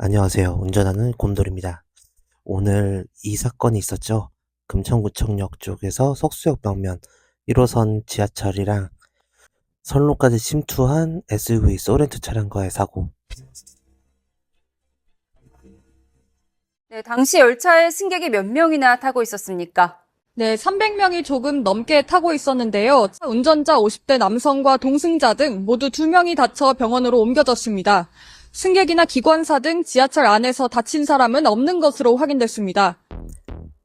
안녕하세요. 운전하는 곰돌입니다. 오늘 이 사건이 있었죠. 금천구청역 쪽에서 석수역 방면 1호선 지하철이랑 선로까지 침투한 SUV 소렌토 차량과의 사고. 네, 당시 열차에 승객이 몇 명이나 타고 있었습니까? 네, 300명이 조금 넘게 타고 있었는데요. 운전자 50대 남성과 동승자 등 모두 2명이 다쳐 병원으로 옮겨졌습니다. 승객이나 기관사 등 지하철 안에서 다친 사람은 없는 것으로 확인됐습니다.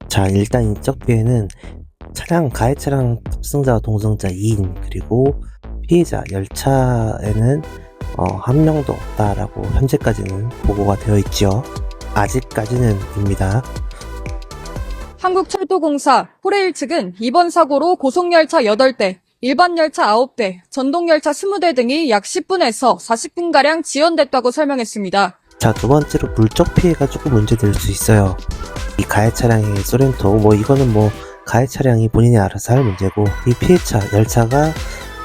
자, 일단 인적 피해는 가해 차량 탑승자와 동승자 2인, 그리고 피해자 열차에는 한 명도 없다라고 현재까지는 보고가 되어 있죠. 아직까지는입니다. 한국철도공사, 포레일 측은 이번 사고로 고속열차 8대, 일반 열차 9대, 전동열차 20대 등이 약 10분에서 40분가량 지연됐다고 설명했습니다. 자, 두 번째로 물적 피해가 조금 문제될 수 있어요. 이 가해 차량의 소렌토, 이거는 가해 차량이 본인이 알아서 할 문제고, 이 피해차 열차가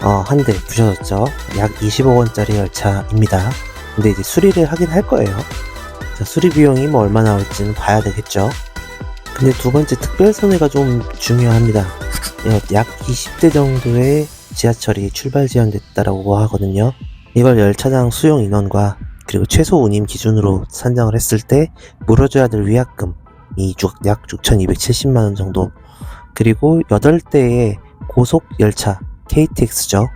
한 대 부셔졌죠. 약 20억 원짜리 열차입니다. 근데 이제 수리를 하긴 할 거예요. 자, 수리 비용이 얼마 나올지는 봐야 되겠죠. 근데 두 번째 특별 손해가 좀 중요합니다. 약 20대 정도의 지하철이 출발 지연됐다라고 하거든요. 이걸 열차장 수용 인원과 그리고 최소 운임 기준으로 산정을 했을 때 물어줘야 될 위약금이 약 6,270만원 정도, 그리고 8대의 고속 열차 KTX죠.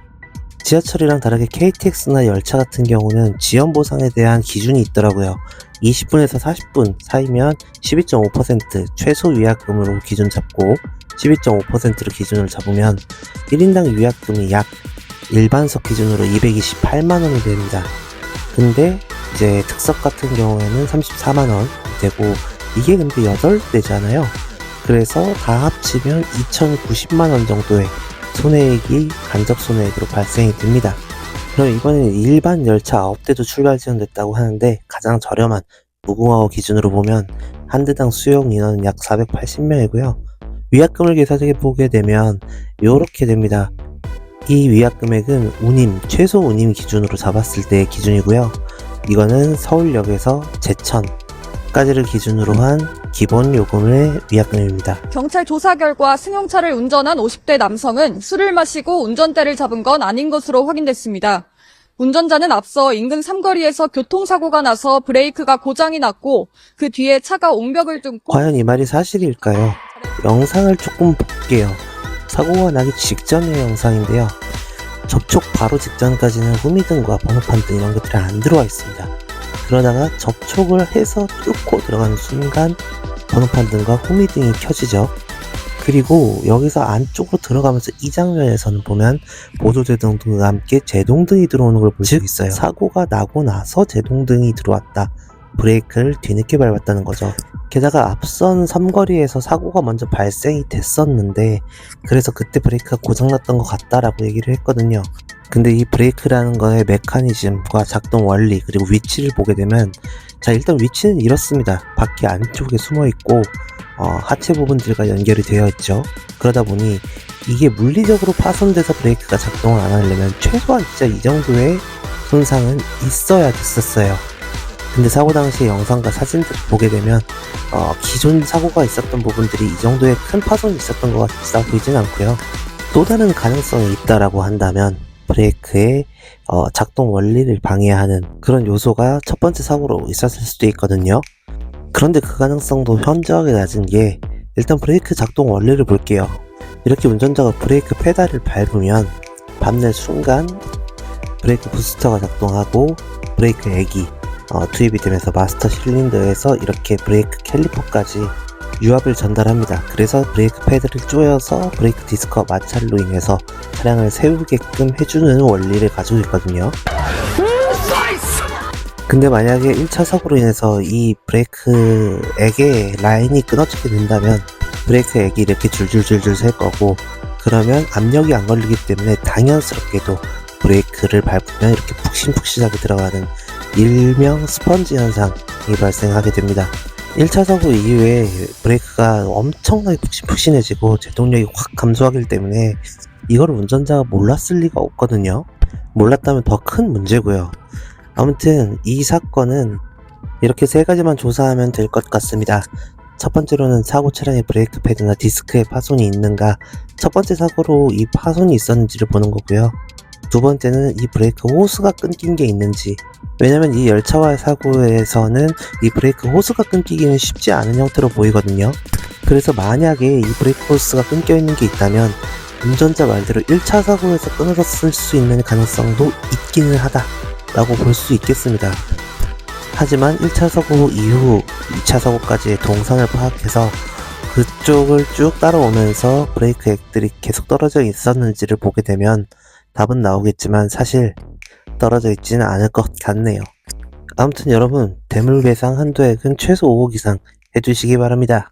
지하철이랑 다르게 KTX나 열차 같은 경우는 지연 보상에 대한 기준이 있더라고요. 20분에서 40분 사이면 12.5% 최소 위약금으로 기준 잡고 12.5%로 기준을 잡으면 1인당 위약금이 약 일반석 기준으로 228만원이 됩니다. 근데 이제 특석 같은 경우에는 34만원 되고, 이게 근데 8대잖아요. 그래서 다 합치면 2,090만원 정도의 손해액이 간접 손해액으로 발생이 됩니다. 그럼 이번에는 일반 열차 9대도 출발 지연됐다고 하는데, 가장 저렴한 무궁화호 기준으로 보면 한 대당 수용 인원은 약 480명이고요. 위약금을 계산해 보게 되면 이렇게 됩니다. 이 위약 금액은 최소 운임 기준으로 잡았을 때의 기준이고요. 이거는 서울역에서 제천까지를 기준으로 한 기본 요금의 위약금입니다. 경찰 조사 결과 승용차를 운전한 50대 남성은 술을 마시고 운전대를 잡은 건 아닌 것으로 확인됐습니다. 운전자는 앞서 인근 삼거리에서 교통사고가 나서 브레이크가 고장이 났고 그 뒤에 차가 옹벽을 뚫고. 과연 이 말이 사실일까요? 영상을 조금 볼게요. 사고가 나기 직전의 영상인데요. 접촉 바로 직전까지는 후미등과 번호판 등 이런 것들이 안 들어와 있습니다. 그러다가 접촉을 해서 뚫고 들어가는 순간 번호판 등과 후미등이 켜지죠. 그리고 여기서 안쪽으로 들어가면서 이 장면에서는 보면 보조제동등과 함께 제동등이 들어오는 걸 볼 수 있어요. 사고가 나고 나서 제동등이 들어왔다. 브레이크를 뒤늦게 밟았다는 거죠. 게다가 앞선 삼거리에서 사고가 먼저 발생이 됐었는데, 그래서 그때 브레이크가 고장났던 것 같다라고 얘기를 했거든요. 근데 이 브레이크라는 거의 메커니즘과 작동 원리, 그리고 위치를 보게 되면, 자, 일단 위치는 이렇습니다. 바퀴 안쪽에 숨어 있고 하체 부분들과 연결이 되어 있죠. 그러다 보니 이게 물리적으로 파손돼서 브레이크가 작동을 안 하려면 최소한 진짜 이 정도의 손상은 있어야 됐었어요. 근데 사고 당시 영상과 사진들을 보게 되면 기존 사고가 있었던 부분들이 이 정도의 큰 파손이 있었던 것 같아 보이진 않고요. 또 다른 가능성이 있다라고 한다면 브레이크의 작동 원리를 방해하는 그런 요소가 첫 번째 사고로 있었을 수도 있거든요. 그런데 그 가능성도 현저하게 낮은 게, 일단 브레이크 작동 원리를 볼게요. 이렇게 운전자가 브레이크 페달을 밟으면 밟는 순간 브레이크 부스터가 작동하고 브레이크 액이 투입이 되면서 마스터 실린더에서 이렇게 브레이크 캘리퍼까지 유압을 전달합니다. 그래서 브레이크 패드를 조여서 브레이크 디스크와 마찰로 인해서 차량을 세우게끔 해주는 원리를 가지고 있거든요. 근데 만약에 1차 사고로 인해서 이 브레이크 액의 라인이 끊어지게 된다면 브레이크 액이 이렇게 줄줄줄줄 셀 거고, 그러면 압력이 안 걸리기 때문에 당연스럽게도 브레이크를 밟으면 이렇게 푹신푹신하게 들어가는 일명 스펀지 현상이 발생하게 됩니다. 1차 사고 이후에 브레이크가 엄청나게 푹신푹신해지고 제동력이 확 감소하기 때문에 이걸 운전자가 몰랐을 리가 없거든요. 몰랐다면 더 큰 문제고요. 아무튼 이 사건은 이렇게 세 가지만 조사하면 될 것 같습니다. 첫 번째로는 사고 차량의 브레이크 패드나 디스크에 파손이 있는가, 첫 번째 사고로 이 파손이 있었는지를 보는 거고요. 두 번째는 이 브레이크 호스가 끊긴 게 있는지, 왜냐면 이 열차와의 사고에서는 이 브레이크 호스가 끊기기는 쉽지 않은 형태로 보이거든요. 그래서 만약에 이 브레이크 호스가 끊겨 있는 게 있다면 운전자 말대로 1차 사고에서 끊어졌을 수 있는 가능성도 있기는 하다 라고 볼 수 있겠습니다. 하지만 1차 사고 이후 2차 사고까지의 동선을 파악해서 그쪽을 쭉 따라오면서 브레이크 액들이 계속 떨어져 있었는지를 보게 되면 답은 나오겠지만 사실 떨어져 있지는 않을 것 같네요. 아무튼 여러분, 대물배상 한도액은 최소 5억 이상 해주시기 바랍니다.